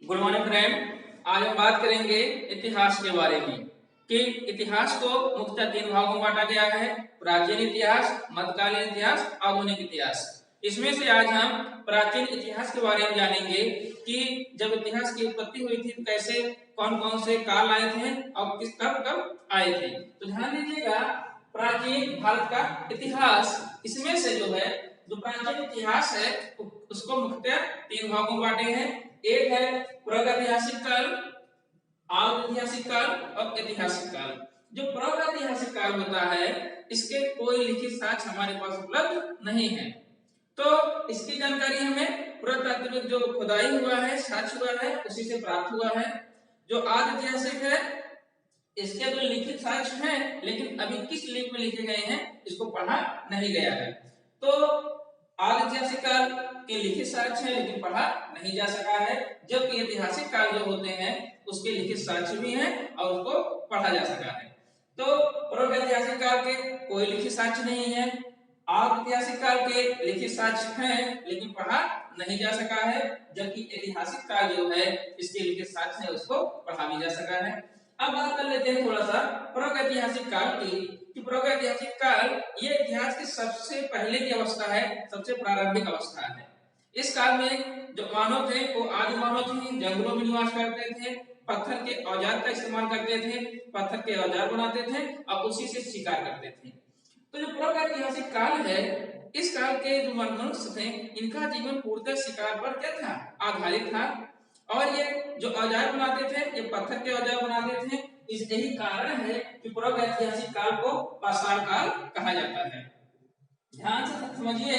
Good morning friend. आज हम बात करेंगे इतिहास के बारे में कि इतिहास को मुख्यतः तीन भागों में बांटा गया है। प्राचीन इतिहास, मध्यकालीन इतिहास, आधुनिक इतिहास। इसमें से आज हम प्राचीन इतिहास के बारे में जानेंगे कि जब इतिहास की उत्पत्ति हुई थी कैसे कौन कौन से काल आए थे और किस कब कब आए थे। तो ध्यान दीजिएगा, प्राचीन भारत का इतिहास, इसमें से जो प्राचीन इतिहास है उसको मुख्यतः तीन भागों में बांटे हैं। एक है प्रागैतिहासिक काल, आधुनिक काल और ऐतिहासिक काल। जो प्रागैतिहासिक काल होता है इसके कोई लिखित साक्ष्य हमारे पास उपलब्ध नहीं है, तो इसकी जानकारी हमें पुरातात्विक जो खुदाई हुआ है, साक्ष्य हुआ है, उसी से प्राप्त हुआ है। जो आधुनिक है इसके तो लिखित साक्ष्य हैं, लेकिन अभी किस लिपि में लिखे गए हैं इसको पढ़ा नहीं गया है। तो आधुनिक काल के लिखित साक्ष्य है लेकिन पढ़ा नहीं जा सका है, जबकि ऐतिहासिक काल जो होते हैं उसके लिखित साक्ष्य भी हैं और उसको पढ़ा जा सका है। तो प्रागैतिहासिक काल के कोई लिखित साक्ष्य नहीं है, आधुनिक काल के लिखित साक्ष्य हैं लेकिन पढ़ा नहीं जा सका है, जबकि ऐतिहासिक काल जो है इसके लिखित साक्ष्य है उसको पढ़ा भी जा सका है। अब बात कर लेते हैं थोड़ा सा प्रागैतिहासिक काल की कि प्रागैतिहासिक काल ये इतिहास की सबसे पहले की अवस्था है, सबसे प्रारंभिक अवस्था है। इस काल में जो मानव थे वो आदि मानव थे, जंगलों में निवास करते थे, पत्थर के औजार का इस्तेमाल करते थे, पत्थर के औजार बनाते थे और उसी से शिकार करते थे। तो जो प्रागैतिहासिक काल है, इस काल के जो मनुष्य थे इनका जीवन पूर्णतः शिकार पर क्या था, आधारित था। और ये जो औजार बनाते थे ये पत्थर के औजार बनाते थे। इस यही कारण है कि प्रागैतिहासिक काल को पाषाण काल कहा जाता है। ध्यान से समझिए,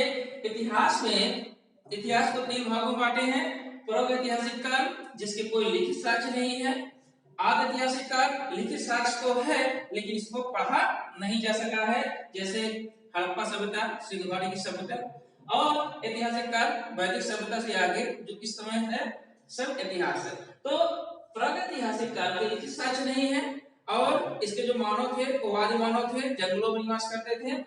इतिहास को तीन भागों में बांटे हैं। प्रागैतिहासिक काल जिसके कोई लिखित साक्ष्य नहीं है, आधुनिक काल लिखित साक्ष्य तो है लेकिन इसको पढ़ा नहीं जा सका है, जैसे हड़प्पा सभ्यता, सिंधु घाटी की सभ्यता, और ऐतिहासिक काल वैदिक सभ्यता से आगे जो इस समय है सब इतिहास है। तो प्रागैतिहासिक काल के लिखित साक्ष्य नहीं है और इसके जो मानव थे वो आदि मानव थे, जंगलों में निवास करते थे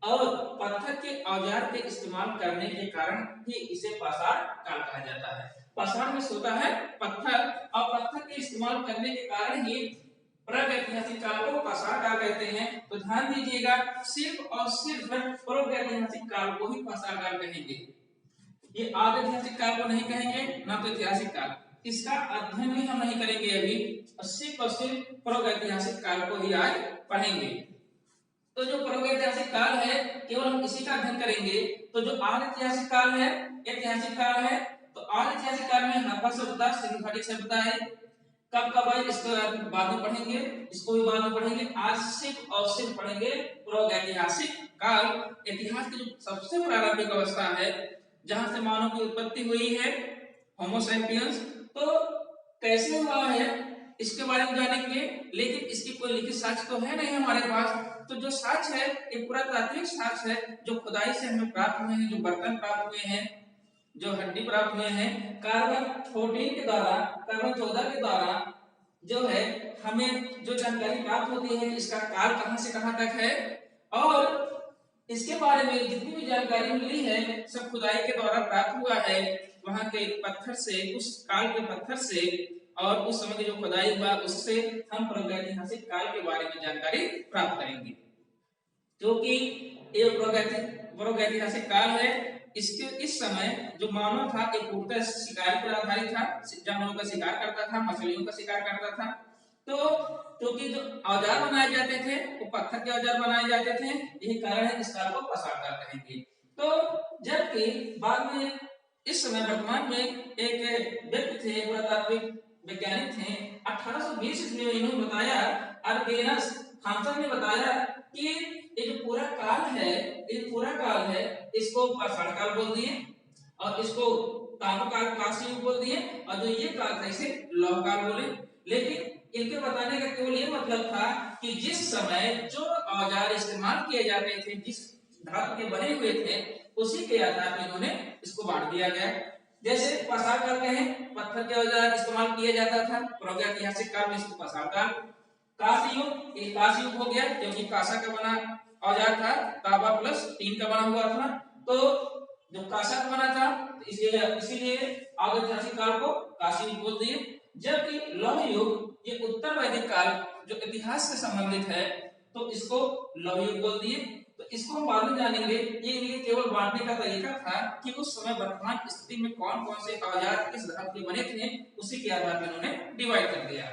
और पत्थर के औजार के इस्तेमाल करने के कारण ही इसे पाषाण काल कहा जाता है। पाषाण में होता है पत्थर, और पत्थर के इस्तेमाल करने के कारण ही प्रागैतिहासिक काल को पाषाण काल कहते हैं। तो ध्यान दीजिएगा, सिर्फ और सिर्फ प्रागैतिहासिक काल को ही पाषाण काल कहेंगे, ये आधुनिक काल को नहीं कहेंगे, ना तो ऐतिहासिक काल। इसका अध्ययन भी हम नहीं करेंगे अभी, सिर्फ और सिर्फ प्रागैतिहासिक काल को ही आज पढ़ेंगे। तो जो प्रागैतिहासिक काल है केवल हम इसी का अध्ययन करेंगे। तो जो आधुनिक काल है, ऐतिहासिक काल है, तो आधुनिक काल में हड़प्पा सभ्यता, सिंधु घाटी सभ्यता है। कब कब आए इसको बाद में पढ़ेंगे, इसको भी बाद में पढ़ेंगे। आज सिर्फ और सिर्फ पढ़ेंगे प्रागैतिहासिक काल। इतिहास की जो सबसे प्रारंभिक अवस्था है जहां से मानव की उत्पत्ति हुई है, होमो सैपियंस, तो कैसे हुआ है इसके बारे में जानेंगे, लेकिन इसकी कोई लिखित साक्ष्य तो है नहीं हमारे पास। तो जो साक्ष्य है एक पुरातात्विक साक्ष्य है जो खुदाई से हमें प्राप्त हुए हैं, जो बर्तन प्राप्त हुए हैं, जो हड्डी प्राप्त हुए हैं, कार्बन 14 के द्वारा, कार्बन 14 के द्वारा जो है हमें जो जानकारी प्राप्त होती है इसका काल कहां से कहां तक है, और इसके बारे में जितनी भी जानकारी मिली है सब खुदाई के द्वारा प्राप्त हुआ है, वहां के पत्थर से, उस काल के पत्थर से और उस समय की जो खुदाई हुआ उससे हम प्रागैतिहासिक काल के बारे में जानकारी प्राप्त करेंगे। क्योंकि ये प्रागैतिहासिक काल है, इसके इस समय जो मानव था एक पूर्णतः शिकार पर आधारित था, जानवरों का शिकार करता था, मछलियों का शिकार करता था। तो क्योंकि जो औजार बनाए जाते थे वो पत्थर के औजार बनाए जाते थे, यही कारण है इस काल को पाषाण काल कहेंगे। तो जबकि बाद में इस समय वर्तमान में एक व्यक्ति थे, पुरातात्विक वैज्ञानिक थे, 1820 ईस्वी में इन्होंने बताया, अर्गेनस थॉमसन ने बताया कि ये जो पूरा काल है, ये पूरा काल है, इसको पाषाण काल बोल दिए और इसको ताम्र काल, कांस्य युग बोल दिए, और जो ये काल था इसे लौह काल बोले। लेकिन इनके बताने का केवल ये मतलब था कि जिस समय जो औजार इस्तेमाल किए जाते थे, जिस धातु के बने हुए थे, उसी के आधार पर इन्होंने इसको बांट दिया गया। जैसे पाषाण काल कहें, पत्थर के औजार इस्तेमाल किया जाता था, प्रागैतिहासिक काल में इसको पाषाण काल। कांस्य युग, एक कांस्य युग हो गया क्योंकि कांसा का बना औजार था, तांबा प्लस टीन का बना हुआ था। तो जो काशक बना था, इसीलिए आग ऐतिहासिक काल को काशी युग बोल दिए। जबकि लौह युग ये उत्तर वैदिक काल जो इतिहास से संबंधित है, तो इसको लौह युग बोल दिए। तो इसको हम बाद में जानेंगे। ये केवल बांटने का तरीका था कि उस समय वर्तमान स्थिति में कौन कौन से औजार किस धातु के बने थे, उसी के आधार पर उन्होंने डिवाइड कर दिया।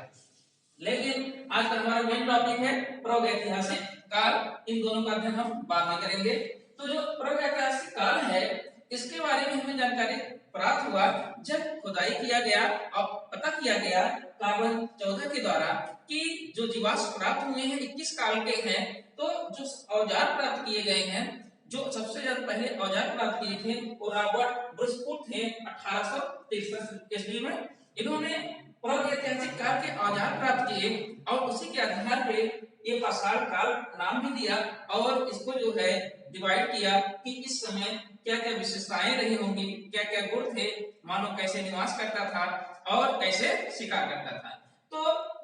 लेकिन आज का हमारा मेन टॉपिक है प्रागैतिहासिक काल। इन दोनों का अध्ययन हम बाद में करेंगे। तो जो प्रागैतिहासिक काल है, इसके बारे में हमें जानकारी प्राप्त हुआ जब खुदाई किया गया और पता किया गया कार्बन 14 के द्वारा कि जो जीवाश्म प्राप्त हुए हैं 21 काल के हैं। तो जो औजार प्राप्त किए गए हैं, जो सबसे ज्यादा पहले औजार प्राप्त किए थे वो रॉबर्ट ब्रुसफुट थे 1863 ईस्वी में। इन्होंने प्रागैतिहासिक काल के औजार प्राप्त किए और उसी के आधार पे ये पाषाण काल नाम भी दिया और इसको जो है डिवाइड किया कि इस समय क्या क्या विशेषताएं रही होंगी, क्या क्या गुण थे, मानव कैसे निवास करता था और कैसे शिकार करता था। तो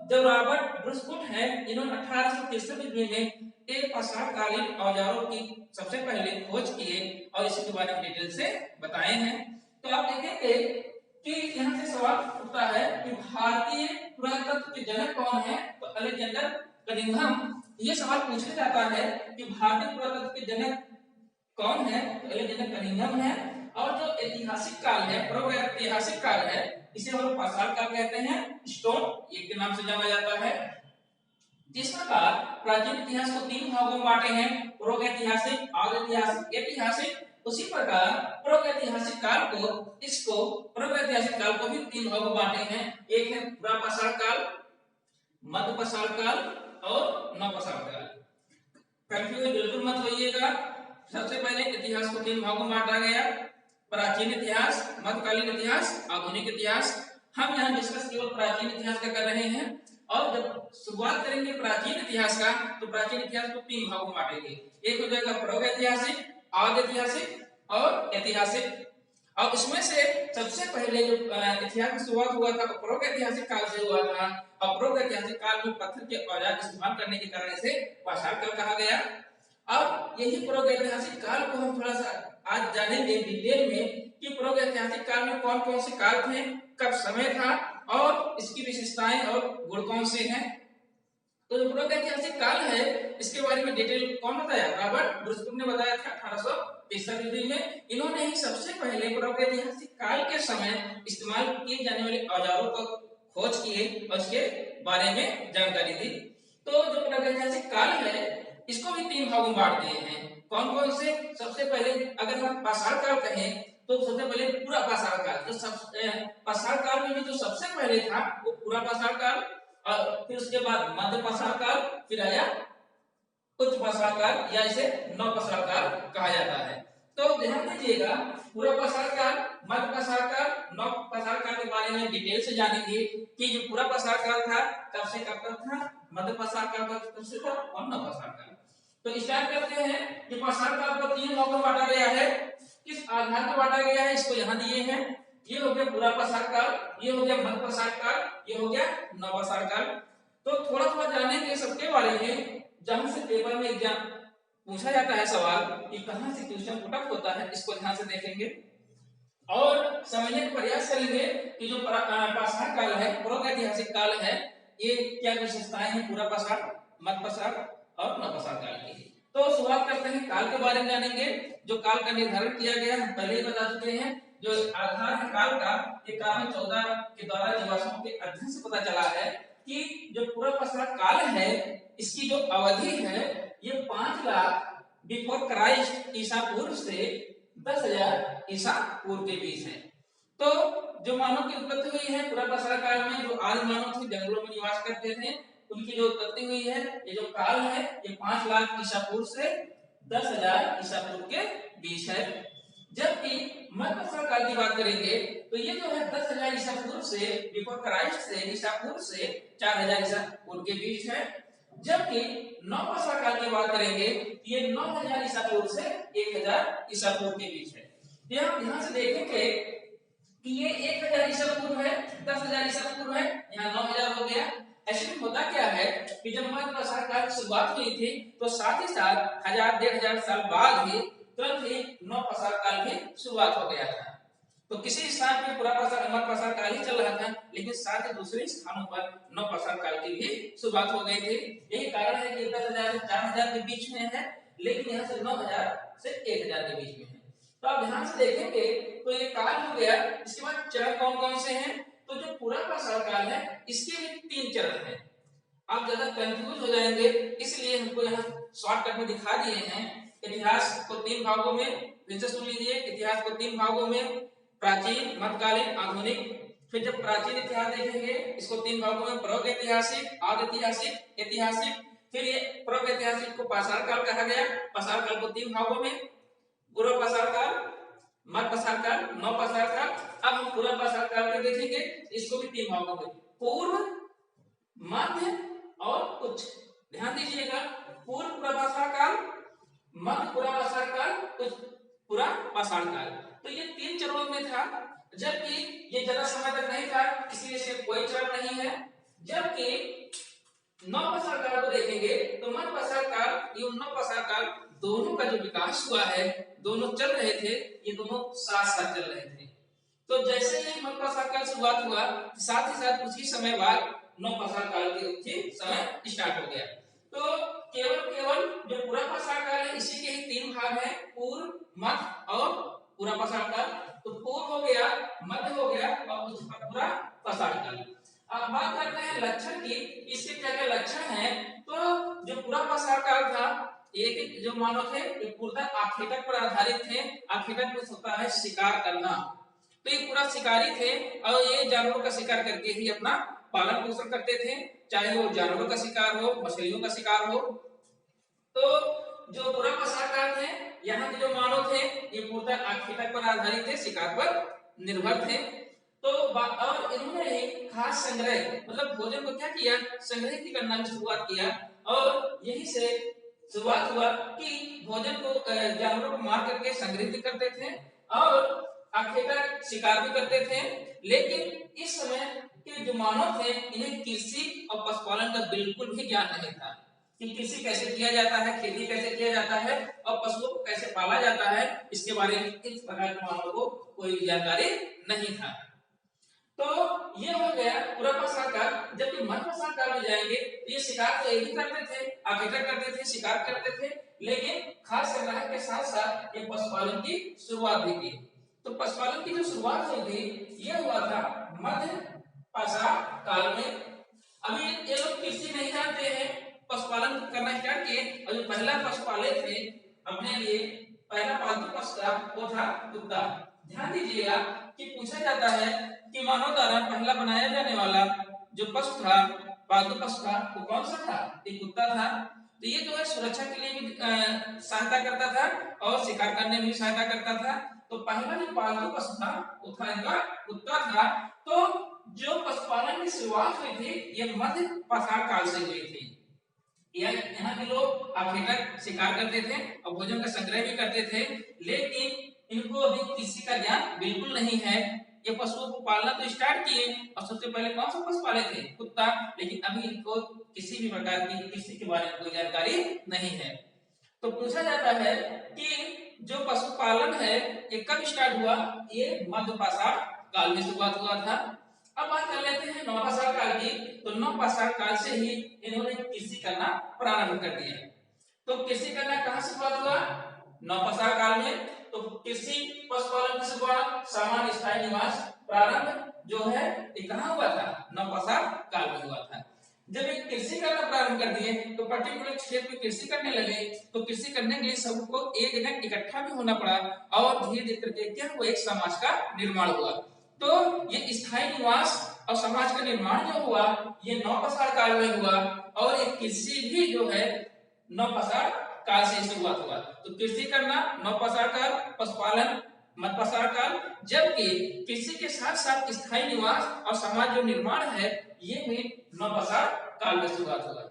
जब रॉबर्ट ब्रुसफुट है, इन्होंने 1863 ईस्वी में एक पाषाणकालीन औजारों की सबसे पहले खोज किए और इसके बारे में डिटेल से बताए हैं। तो आप देखेंगे कि यहाँ से सवाल उठता है कि भारतीय पुरातत्व के जनक कौन है, तो अलेक्जेंडर कनिंघम। ये सवाल पूछा जाता है कि भारतीय पुरातत्व के जनक कौन है, तो अलेक्जेंडर कनिंघम है। और जो ऐतिहासिक काल है, प्रागैतिहासिक काल है, इसे हम लोग पाषाण काल कहते हैं, स्टोन एज के नाम से जाना जाता है। जिस प्रकार प्राचीन इतिहास को 3 भागों में बांटे हैं, प्रागैतिहासिक, आदिऐतिहासिक, ऐतिहासिक, उसी प्रकार प्रागैतिहासिक काल को भी 3 भागों में बांटे हैं। एक है पुरापाषाण काल, मध्यपाषाण काल और नवपाषाण काल। कंफ्यूज बिल्कुल मत होइएगा। सबसे पहले इतिहास को 3 भागों में बांटा गया, प्राचीन इतिहास, मध्यकालीन इतिहास, आधुनिक इतिहास। हम यहाँ डिस्कस केवल प्राचीन इतिहास का कर रहे हैं और जब शुरुआत करेंगे प्राचीन इतिहास का, तो प्राचीन इतिहास को 3 भागों में बांटेंगे। एक हो जाएगा प्रागैतिहासिक, आदिऐतिहासिक और ऐतिहासिक। और उसमें से सबसे पहले जो इतिहास की शुरुआत हुआ था वो प्रागैतिहासिक काल से हुआ था। और प्रागैतिहासिक काल में पत्थर के औजार इस्तेमाल करने के कारण इसे पाषाण काल कहा गया। अब यही प्रागैतिहासिक काल को हम थोड़ा सा आज जानेंगे डिटेल में कि प्रागैतिहासिक काल में कौन कौन से काल थे, कब समय था और इसकी विशेषताएं और गुण कौन से हैं। तो जो प्रागैतिहासिक काल है, इसके बारे में डिटेल कौन बताया, रॉबर्ट ब्रुसफुट ने बताया था 1863 ईस्वी में। इन्होंने ही सबसे पहले प्रागैतिहासिक काल के समय इस्तेमाल किए जाने वाले औजारों को खोज किए और उसके बारे में जानकारी दी। तो जो प्रागैतिहासिक काल है, इसको भी 3 भागों में बांट दिए हैं। कौन कौन से? सबसे पहले अगर हम पाषाण काल कहें तो सबसे पहले पूरा पाषाण काल, जो पाषाण काल में भी जो सबसे पहले था वो पूरा पाषाण काल, और फिर उसके बाद मध्य पाषाण काल, फिर आया उच्च पाषाण काल या इसे नवपाषाण काल कहा जाता है। तो ध्यान दीजिएगा, पूरा पाषाण काल, मध्य पाषाण काल, नवपाषाण काल के बारे में डिटेल से जानेंगे कि जो पूरा पाषाण काल था कब से कब तक था, मध्य पाषाण काल कब से था और नवपाषाण काल। तो स्टार्ट करते हैं कि पाषाण काल को 3 भागों में बांटा गया है। किस आधार पर बांटा गया है इसको यहाँ दिए हैं। ये हो गया पूरा पाषाण काल, ये हो गया मध्य पाषाण काल, ये हो गया नवपाषाण काल। तो थोड़ा थोड़ा जानेंगे सबके बारे में, जहां से पेपर में एग्जाम पूछा जाता है सवाल कि कहां से क्वेश्चन पुटअप होता है, इसको ध्यान से देखेंगे और समझने का प्रयास करेंगे कि जो पाषाण काल है, प्रागैतिहासिक काल है, ये क्या विशेषताएं हैं पूरा पाषाण, मध्य पाषाण और नवपाषाण काल की। तो शुरुआत करते हैं काल के बारे में जानेंगे। जो काल का निर्धारण किया गया हम पहले ही बता चुके हैं। जो आधार है काल का, ये कार्बन 14 के द्वारा जीवाश्मों के अध्ययन से पता चला है कि जो पूरा पाषाण काल है, इसकी जो अवधि है ये 5 लाख बिफोर क्राइस्ट ईसा पूर्व से 10,000 ईसा पूर्व के बीच है। तो जो मानव की उत्पत्ति हुई है पूरा पाषाण काल में, जो आदि मानव थे जंगलों में निवास करते थे, उनकी जो उत्पत्ति हुई है, ये जो काल है ये 5 लाख ईसा पूर्व से 10,000 ईसा पूर्व के बीच है। जबकि मध्य पाषाण काल की बात करेंगे तो ये जो है 10,000 ईसा पूर्व से बिफोर क्राइस्ट से ईसा पूर्व से 4,000 ईसा पूर्व के बीच है। जबकि नवपाषाण काल की बात करेंगे ये 9,000 ईसा पूर्व से 1,000 ईसा पूर्व के बीच है। ध्यान से देखेंगे कि ये 1,000 ईसा पूर्व है, 10,000 ईसा पूर्व है, यहाँ 9,000 हो गया। ऐसे में होता क्या है कि जब मध्य पाषाण काल की शुरुआत हुई थी तो साथ ही साथ 1,000 1,500 साल बाद ही तुरंत ही नौ पसार काल की शुरुआत हो गया था। तो किसी स्थान पे पूरा मध्य पसार काल ही चल रहा था, लेकिन साथ ही दूसरे स्थानों पर नौ पसार काल की भी शुरुआत हो गई थी। यही कारण है कि 10,000 से 4,000 के बीच में है, लेकिन यहाँ से 9,000 से 1,000 के बीच में है। तो आप ध्यान से देखेंगे तो ये काल हो गया। इसके बाद चरण कौन कौन से हैं? तो जो पूरा पसार काल है इसके भी 3 चरण हैं। आप ज्यादा कंफ्यूज हो जाएंगे, इसलिए हमको यहाँ शॉर्टकट में दिखा दिए हैं। इतिहास को 3 भागों में, फिर से सुन लीजिए, इतिहास को 3 भागों में, प्राचीन, मध्यकालीन, आधुनिक। फिर जब प्राचीन इतिहास देखेंगे इसको 3 भागों में, प्रागैतिहासिक, आदिऐतिहासिक, ऐतिहासिक। फिर ये प्रागैतिहासिक को पाषाण काल कहा गया। पाषाण काल को 3 भागों में, पूर्व पाषाण काल, मध्य पाषाण काल, नव पाषाण काल। अब हम पूर्व पाषाण काल को देखेंगे, इसको भी 3 भागों में, पूर्व, मध्य और उच्च। ध्यान दीजिएगा, पूर्व पुरापाषाण काल, मध्य पुरापाषाण काल, उच्च पुरापाषाण काल। तो ये 3 चरणों में था, जबकि ये ज्यादा समय तक नहीं था, इसलिए इसमें कोई चरण नहीं है। जबकि नव पाषाण काल को देखेंगे तो मध्य पाषाण काल एवं नव पाषाण काल दोनों का जो विकास हुआ है, दोनों चल रहे थे, ये दोनों साथ साथ चल रहे थे। तो जैसे ही मध्य पाषाण काल शुरुआत हुआ, साथ ही साथ कुछ ही समय बाद नव पाषाण काल के समय स्टार्ट हो गया। तो केवल जो पूरा पाषाण काल है इसी के ही 3 भाग हैं, पूर्व, मध्य और पूरा पाषाण काल। तो पूर्व हो गया, मध्य हो गया और पूरा पाषाण काल। अब बात करते हैं लक्षण की, इसके क्या क्या लक्षण हैं। तो जो पूरा पाषाण काल था, एक जो मानव थे ये पूर्णतः आखेटक पर आधारित थे। आखेटक में होता है शिकार करना, तो ये पूरा शिकारी थे और ये जानवरों का शिकार करके ही अपना पालन पोषण करते थे, चाहे वो जानवरों का शिकार हो, मछलियों का शिकार हो। तो जो पूरा पाषाण काल थे, यहाँ के जो मानव थे ये पूर्णतः आखेटक पर आधारित थे, शिकार पर निर्भर थे। तो और इन्होंने खास संग्रह, मतलब भोजन को क्या किया, संग्रह की करना में शुरुआत किया। और यही से शुरुआत हुआ कि भोजन को जानवरों को मार करके संग्रहित करते थे और आखिरकार शिकार भी करते थे। लेकिन इस समय के जो मानव थे इन्हें कृषि और पशुपालन का बिल्कुल भी ज्ञान नहीं था कि कृषि कैसे किया जाता है, खेती कैसे किया जाता है और पशुओं को कैसे पाला जाता है, इसके बारे में इस प्रकार के मानव को कोई जानकारी नहीं था। तो ये हो गया पूरा पाषाण काल। जबकि मध्य पाषाण काल में जाएंगे तो ये शिकार तो यही करते थे, आखेटक करते थे, शिकार करते थे, लेकिन खास संग्रह के साथ साथ ये पशुपालन की शुरुआत भी की। तो पशुपालन की जो शुरुआत हुई थी ये हुआ था मध्य पाषाण काल में। अभी ये लोग कृषि नहीं जानते हैं, पशुपालन करना स्टार्ट किए। और जो पहला पशुपालक थे अपने लिए, पहला पालतू पशु था वो था कुत्ता। ध्यान दीजिएगा कि पूछा जाता है कि मानव द्वारा पहला बनाया जाने वाला जो पशु था, पालतू पशु था, वो कौन सा था? एक कुत्ता था। तो ये जो है सुरक्षा के लिए भी सहायता करता था और शिकार करने में भी सहायता करता था। तो पहला जो पालतू पशु था वो था इनका कुत्ता था। तो जो पशुपालन की शुरुआत हुई थी ये मध्य पाषाण काल से हुई थी। यहाँ के लोग आखेटक शिकार करते थे और भोजन का संग्रह भी करते थे, लेकिन इनको अभी कृषि का ज्ञान बिल्कुल नहीं है। ये पशुओं को पालना तो स्टार्ट किए और सबसे पहले कौन सा पशु पाले थे? कुत्ता। लेकिन अभी इनको किसी भी प्रकार की कृषि के बारे में कोई जानकारी नहीं है। तो पूछा जाता है कि जो पशुपालन है ये कब स्टार्ट हुआ? ये मध्य पाषाण काल में शुरुआत हुआ था। अब बात कर लेते हैं नव पाषाण काल की। तो नव पाषाण काल से ही इन्होंने कृषि करना प्रारंभ कर दिया। तो कृषि करना कहां से शुरुआत हुआ? नव पाषाण काल में। तो कृषि पशुपालन की शुरुआत, सामान्य स्थायी निवास प्रारंभ जो है ये कहां हुआ था? नव पाषाण काल में हुआ था। जब एक कृषि करना प्रारंभ कर दिए तो पर्टिकुलर क्षेत्र में कृषि करने लगे। तो कृषि करने के लिए सबको एक जगह इकट्ठा भी होना पड़ा और धीरे धीरे करके क्या हुआ, एक समाज का निर्माण हुआ। तो ये स्थायी निवास और समाज का निर्माण जो हुआ ये नव पाषाण काल में हुआ। और एक कृषि भी जो है नव पाषाण काल से शुरुआत हुआ। तो कृषि करना नव पाषाण काल, पशुपालन मध्य पाषाण काल, जबकि कृषि के साथ साथ स्थायी निवास और समाज जो निर्माण है ये भी नव पाषाण काल में शुरुआत हुआ।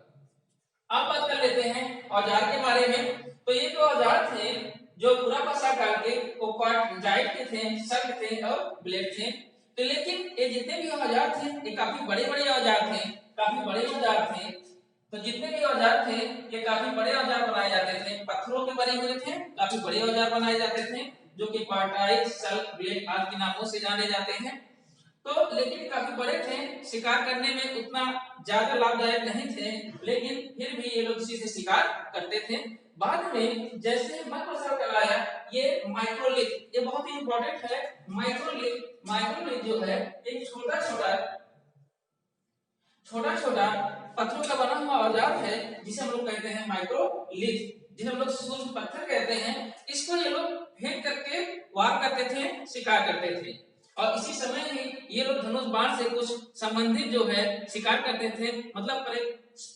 अब बात कर लेते हैं औजार के बारे में। तो ये जो औजार थे जो पूरा पाषाण काल के वो जाइट के थे, शंख थे और ब्लेड थे। तो लेकिन ये जितने भी औजार थे ये काफी बड़े बड़े औजार थे, काफी बड़े औजार थे। तो जितने भी औजार थे ये काफी बड़े औजार बनाए जाते थे, पत्थरों के बने हुए थे, काफी बड़े औजार बनाए जाते थे जो कि पाटाई, सल्प, ब्लेड आदि के नामों से जाने जाते हैं। तो लेकिन काफी बड़े थे, शिकार करने में उतना ज्यादा लाभदायक नहीं थे, लेकिन फिर भी ये लोग इसी से शिकार करते थे। बाद में जैसे मध्यप्रसार काल आया, ये माइक्रोलिथ, ये बहुत ही इंपॉर्टेंट है। माइक्रोलिथ जो है एक छोटा छोटा पत्थरों का बना हुआ औजार है जिसे हम लोग कहते हैं माइक्रोलिथ, जिसे हम लोग सूक्ष्म पत्थर कहते हैं। इसको ये लोग फेंक करके वार करते थे, शिकार करते थे, और इसी समय ही ये लोग धनुष बाण से कुछ संबंधित जो है शिकार करते थे, मतलब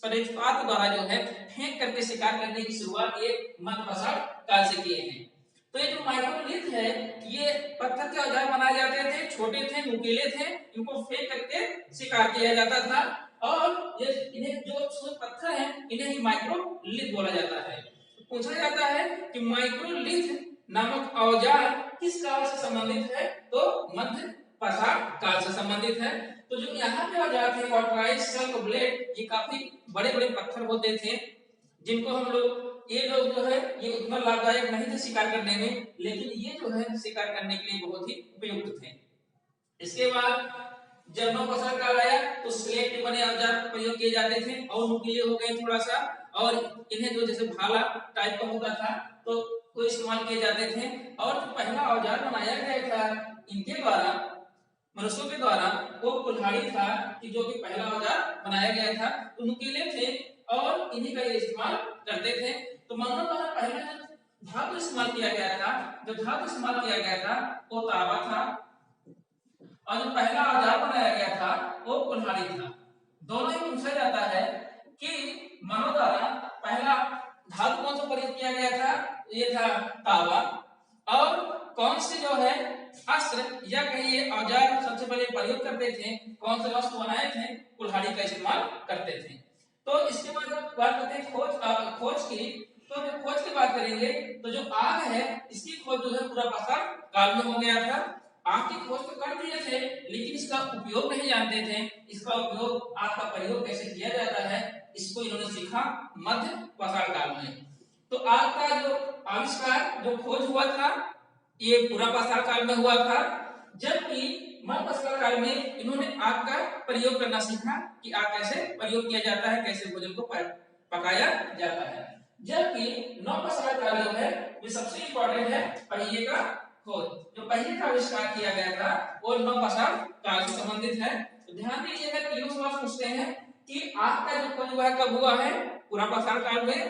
परेक्षपात द्वारा जो है फेंक करके शिकार करने की शुरुआत ये मध्यप्रसार काल से किए हैं। तो ये जो माइक्रोलिथ है, ये पत्थर के औजार बनाए जाते थे, छोटे थे, नुकीले थे, इनको फेंक करके शिकार किया जाता था, और ये इन्हें जो पत्थर हैं इन्हें ही माइक्रोलिथ बोला जाता है। पूछा जाता है कि माइक्रोलिथ नामक औजार किस काल से संबंधित है, तो मध्यप्रसार काल से संबंधित है। तो जो यहाँ पे औजार थे पाटाई, सल्प, ब्लेड, ये काफी बड़े बड़े पत्थर होते थे जिनको हम लोग ये लोग जो है ये उतना लाभदायक नहीं थे शिकार करने में, लेकिन ये जो है शिकार करने के लिए बहुत ही उपयुक्त थे। इसके बाद जब मध्यप्रसार काल आया तो स्लेट के बने औजार प्रयोग किए जाते थे और नुकीले हो गए थोड़ा सा, और इन्हें जो जैसे भाला टाइप का होता था तो वो इस्तेमाल किए जाते थे। और जो पहला औजार बनाया गया था इनके द्वारा, मनुष्यों के द्वारा, वो कुल्हाड़ी था कि जो कि पहला औजार बनाया गया था। तो नुकीले थे और इन्हीं का ये इस्तेमाल करते थे। तो मानव द्वारा पहला जो धातु इस्तेमाल किया गया था वो तांबा था, और जो पहला औजार बनाया गया था वो कुल्हाड़ी था। दोनों ही पूछा जाता है कि मानव द्वारा पहला धातु कौन सा प्रयोग किया गया था, ये था तांबा, और कौन से जो है अस्त्र या कहिए औजार सबसे पहले प्रयोग करते थे, कौन से वस्तु बनाए थे, कुल्हाड़ी का इस्तेमाल करते थे। तो इसके बाद जब बात करते हैं खोज की, तो जब खोज की बात करेंगे तो जो आग है इसकी खोज जो है पूरा प्रसार काल में हो गया था। आग की खोज तो कर दिए थे लेकिन इसका उपयोग नहीं जानते थे, इसका उपयोग आग का प्रयोग कैसे किया जाता है इसको इन्होंने सीखा मध्यप्रसार काल में। तो आग का जो आविष्कार, जो खोज हुआ था, ये पूरा प्रसार काल में हुआ था, जबकि मध्यप्रसार काल में इन्होंने आग का प्रयोग करना सीखा कि आग कैसे प्रयोग किया जाता है, कैसे भोजन को पकाया जाता है। जबकि नवप्रसार काल जो है ये सबसे इंपॉर्टेंट है, पहिए का खोज। जो पहिए का आविष्कार किया गया था वो नवप्रसार काल से संबंधित है। तो ध्यान दीजिएगा कि ये सवाल पूछते हैं कि आग का जो खोज हुआ है कब हुआ है, पूरा प्रसार काल में।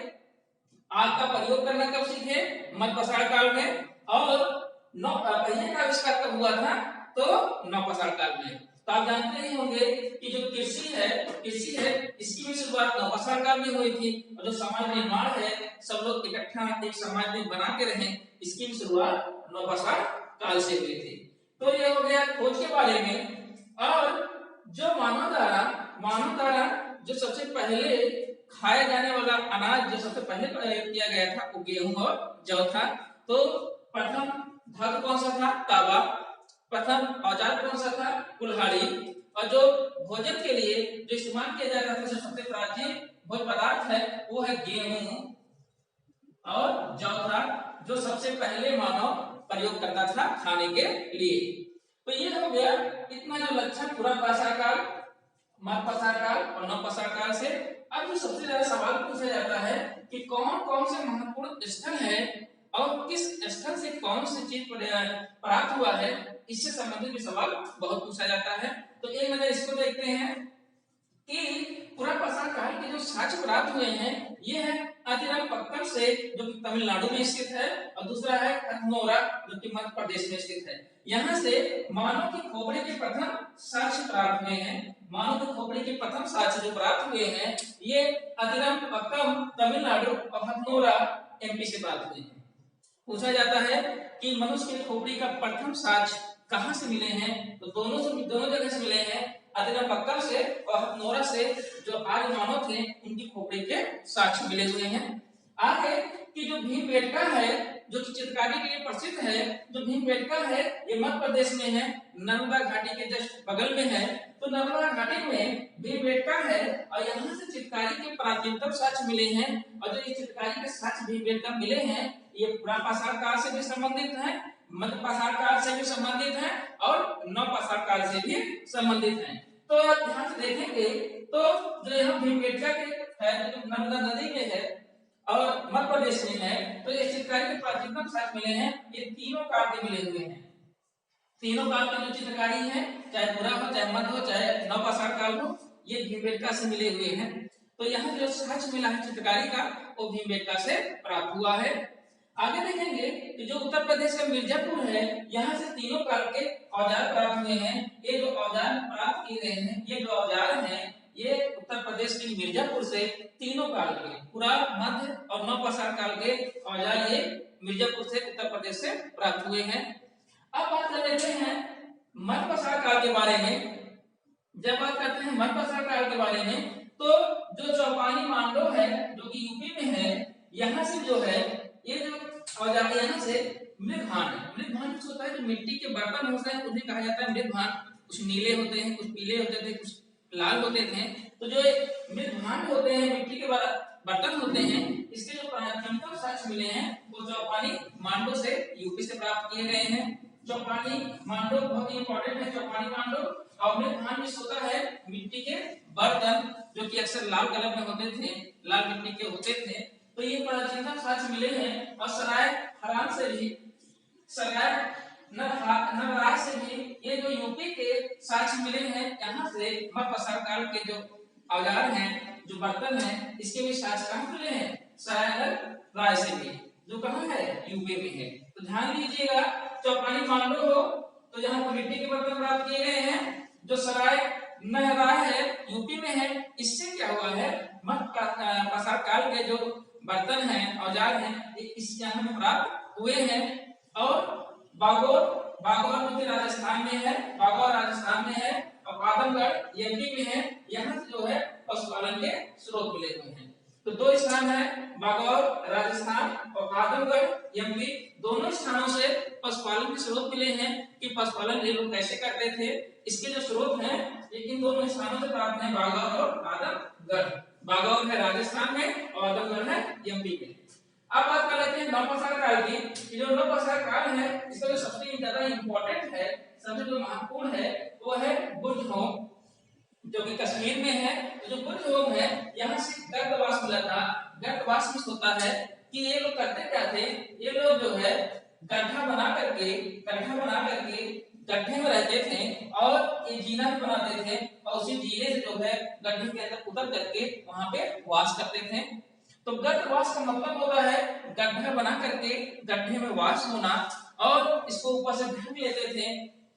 आग का प्रयोग करना कब सीखे, मध्यप्रसार काल में। और पहिए का आविष्कार कब हुआ था, तो नवप्रसार काल में। तो आप जानते ही होंगे कि जो कृषि है इसकी भी शुरुआत नवप्रसार काल में हुई थी, और जो समाज निर्माण है, सब लोग इकट्ठा एक समाज में बना के रहें, इसकी भी शुरुआत नवप्रसार काल से हुई थी। तो ये हो गया खोज के बारे में। और जो मानव द्वारा जो सबसे पहले खाए जाने वाला अनाज जो सबसे पहले किया गया था वो गेहूं और जौ था। तो प्रथम धातु कौन सा था, तांबा। प्रथम औजार कौन सा था, कुल्हाड़ी। और जो भोजन के लिए जो इस्तेमाल किया जाता था, सबसे प्राचीन भोज्य पदार्थ है वो है गेहूं और जौ था, जो सबसे पहले मानव प्रयोग करता था खाने के लिए। तो ये हो गया इतना जो लक्षण पूरा प्रसार काल, मध्यप्रसार काल और नवप्रसार काल से। अब जो सबसे ज्यादा सवाल पूछा जाता है कि कौन कौन से महत्वपूर्ण स्थल है और किस स्थल से कौन सी चीज प्राप्त हुआ है, इससे संबंधित भी सवाल बहुत पूछा जाता है। तो एक नजर इसको देखते हैं कि पूरा प्रसार काल के जो साक्ष्य प्राप्त हुए हैं ये है अतिरमपक्कम से, जो कि तमिलनाडु में स्थित है, और दूसरा है हथनोरा जो कि मध्य प्रदेश में स्थित है। यहाँ से मानव की खोपड़ी के प्रथम साक्ष्य प्राप्त हुए हैं। मानव की खोपड़ी के प्रथम साक्ष्य जो प्राप्त हुए हैं ये अतिरमपक्कम तमिलनाडु और हथनोरा एमपी से प्राप्त हुए हैं। पूछा जाता है कि मनुष्य की खोपड़ी का प्रथम साक्ष्य कहां से मिले हैं, तो दोनों जगह से मिले हैं, अतिरमपक्कम से और हथनोरा से। जो आर्य मानव थे उनकी खोपड़ी के साक्ष्य मिले हुए हैं। आगे कि जो भीमबेटका है, जो कि चित्रकारी के लिए प्रसिद्ध है, जो भीमबेटका है ये मध्य प्रदेश में है, नर्मदा घाटी के जस्ट बगल में है। तो नर्मदा घाटी में भीमबेटका है और यहाँ से चित्रकारी के प्राचीनतम साक्ष्य मिले हैं। और जो ये चित्रकारी के साक्ष्य भीमबेटका मिले हैं ये पुरापाषाण काल से भी संबंधित है, मध्यपाषाण काल से भी संबंधित है और नवपाषाण काल से भी संबंधित है। तो आप ध्यान से देखेंगे तो जो यहाँ भीमबेटका के है जो नर्मदा नदी में है और मध्य प्रदेश में है, तो ये चित्रकारी के प्राचीनतम साक्ष्य मिले हैं। ये तीनों काल के मिले हुए हैं। तीनों काल की जो चित्रकारी है, चाहे पुरा हो, चाहे मध्य हो, चाहे नवपाषाण काल हो, ये भीमबेटका से मिले हुए हैं। तो यहाँ जो साक्ष्य मिला है चित्रकारी का वो भीमबेटका से प्राप्त हुआ है। आगे देखेंगे कि जो उत्तर प्रदेश का मिर्जापुर है, यहाँ से तीनों काल के औजार प्राप्त हुए हैं। ये जो औजार प्राप्त किए गए हैं, ये जो औजार हैं, ये उत्तर प्रदेश के मिर्जापुर से तीनों काल के, पुरा, मध्य और नवपाषाण काल के औजार ये मिर्जापुर से उत्तर प्रदेश से प्राप्त हुए हैं। अब बात कर लेते हैं मध्यपाषाण काल के बारे में। जब बात करते हैं मध्यपाषाण काल के बारे में, तो जो चौपानी मांडव है जो कि यूपी में है, यहाँ से जो है ये जो औजार यहाँ से मृगभांड होता है, जो मिट्टी के बर्तन होते हैं उन्हें कहा जाता है मृगभांड। कुछ नीले होते हैं, कुछ पीले होते थे, कुछ लाल होते थे। तो जो मृगभांड होते हैं, मिट्टी के बर्तन होते हैं, इसके जो प्राचीनतम साक्ष्य मिले हैं वो चौपानी मांडव से यूपी से प्राप्त किए गए हैं। चौपानी मांडव बहुत ही इंपॉर्टेंट है। चौपानी मांडव और मृगभांड होता है मिट्टी के बर्तन जो कि अक्सर लाल कलर में होते थे, लाल मिट्टी के होते थे। तो ये प्राचीनतम साक्ष्य मिले हैं। और सराय हरान से भी, सराय नवराज से भी ये जो यूपी के साक्ष्य मिले हैं। यहाँ से मध्यपाषाण काल के जो औजार हैं, जो बर्तन हैं, इसके भी साक्ष्य कहाँ मिले हैं? सराय राय से भी, जो कहाँ है? यूपी में है। तो ध्यान दीजिएगा, चौपानी मांडव हो तो यहाँ पर मिट्टी के बर्तन प्राप्त किए गए हैं। जो सराय नहराय है यूपी में है, इससे क्या हुआ है? मध्यपाषाण काल के जो बर्तन हैं, औजार हैं, इस यहाँ में प्राप्त हुए हैं। और बागौर जो राजस्थान में है, बागौर राजस्थान में है और आदमगढ़ एमपी में है। यहाँ से जो है पशुपालन के स्रोत मिले हुए हैं। तो दो स्थान है, बागौर राजस्थान और आदमगढ़ एमपी, दोनों स्थानों से पशुपालन के स्रोत मिले हैं। कि पशुपालन ये लोग कैसे करते थे, इसके जो स्रोत हैं ये इन दोनों स्थानों से प्राप्त हैं, बागौर और आदमगढ़। बागौर है राजस्थान में और आदमगढ़ है एमपी में। अब बात कर लेते हैं नवपाषाण काल की। जो नवपाषाण काल है, इसका जो सबसे ज्यादा इंपॉर्टेंट है, सबसे जो महत्वपूर्ण है, वो है बुर्जहोम, जो कि कश्मीर में है। तो जो बुर्जहोम है, यहाँ से गर्दवास मिला था। गर्दवास में होता है कि ये लोग करते क्या थे, ये लोग जो है गड्ढा बना करके गड्ढे में रहते थे और ये जीना भी बनाते थे और उसी जीने से जो है गड्ढे के अंदर उतर करके वहां पे वास करते थे। तो गर्दवास का मतलब होता है गड्ढा बना करके गड्ढे में वास होना, और इसको ऊपर से ढक लेते थे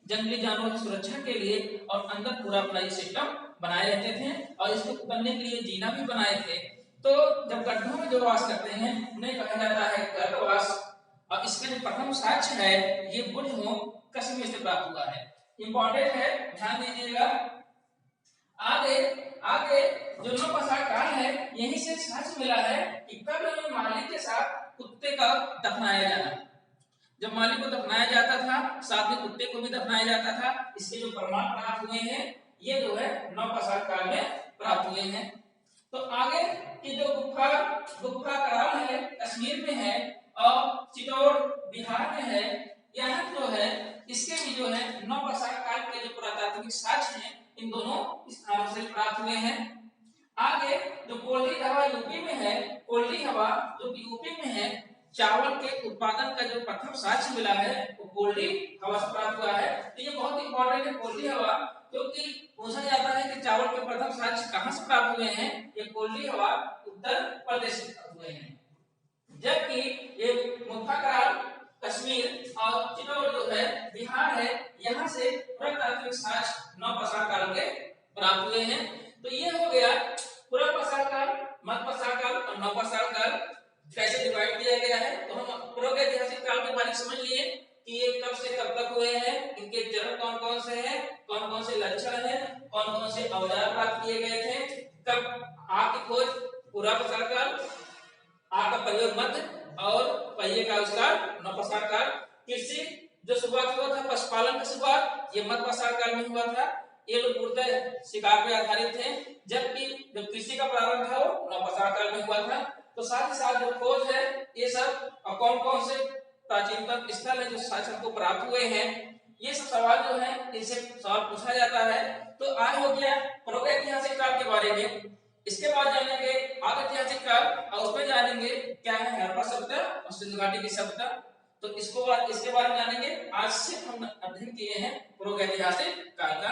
जंगली जानवरों की सुरक्षा के लिए, और अंदर पूरा अपना ये सिस्टम बनाए रहते थे और इसको उतरने के लिए जीना भी बनाए थे। तो जब गड्ढों में जो वास करते हैं उन्हें कहा जाता है गर्दवास। और इसका जो प्रथम साक्ष्य है ये बुर्जहोम कश्मीर से प्राप्त हुआ है। इंपॉर्टेंट है, ध्यान दीजिएगा। आगे जो नवपाषाण काल है, यहीं से साक्ष्य मिला है कि कब माली के साथ कुत्ते का दफनाया जाना। जब माली को दफनाया जाता था, साथ में कुत्ते को भी दफनाया जाता था। इसके जो प्रमाण प्राप्त हुए हैं ये जो है नवपाषाण काल में प्राप्त हुए हैं। तो आगे की जो गुफा कराल है कश्मीर में है और चित्तौड़ बिहार में है। यहाँ जो है इसके भी जो है नवपाषाण काल के जो पुरातात्विक साक्ष्य हैं इन दोनों स्थानों से प्राप्त हुए हैं। आगे जो कोल्डी हवा यूपी में है, कोल्डी हवा जो कि यूपी में है, चावल के उत्पादन का जो प्रथम साक्ष्य मिला है वो कोल्डी हवा से प्राप्त हुआ है। तो ये बहुत इंपॉर्टेंट है कोल्डी हवा, क्योंकि पूछा जाता है कि चावल के प्रथम साक्ष्य कहाँ से प्राप्त हुए हैं। ये कोल्डी हवा उत्तर प्रदेश से प्राप्त हुए हैं, जबकि ये मुफ्फाकराल कश्मीर और चित्तौड़ जो है बिहार है, यहाँ से पुरातात्विक साक्ष्य नवपाषाण काल के प्राप्त हुए हैं। तो ये हो गया पुरापाषाण काल, मध्यपाषाण काल और नवपाषाण काल कैसे डिवाइड किया गया है। तो हम प्रागैतिहासिक काल के बारे में समझ लिए कि ये कब से कब तक हुए हैं, इनके चरण कौन कौन से हैं, कौन कौन से लक्षण हैं, कौन कौन से औजार प्राप्त किए गए थे, कब आग की खोज पुरापाषाण काल, आपका प्रयोग मध्य और पहिए का आविष्कार नवपाषाण काल। कृषि जो शुरुआत हुआ था पशुपालन की शुरुआत ये मध्यपाषाण काल में हुआ था। ये लोग पूर्णतः शिकार पे आधारित थे, जबकि जो कृषि का प्रारंभ था वो नवपाषाण काल में हुआ था। तो साथ ही साथ जो खोज है ये सब कौन कौन से प्राचीनतम स्थल है जो साक्ष्य को प्राप्त हुए हैं, ये सब सवाल जो है इनसे सवाल पूछा जाता है। तो आज हो गया प्रागैतिहासिक काल के बारे में। इसके बाद जानेंगे आदिऐतिहासिक काल और उसमें जानेंगे क्या है हड़प्पा सभ्यता और सिंधु घाटी की सभ्यता। तो इसके बारे में जानेंगे। आज से हम अध्ययन किए हैं प्रागैतिहासिक काल का।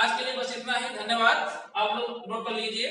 आज के लिए बस इतना ही। धन्यवाद। आप लोग नोट कर लीजिए।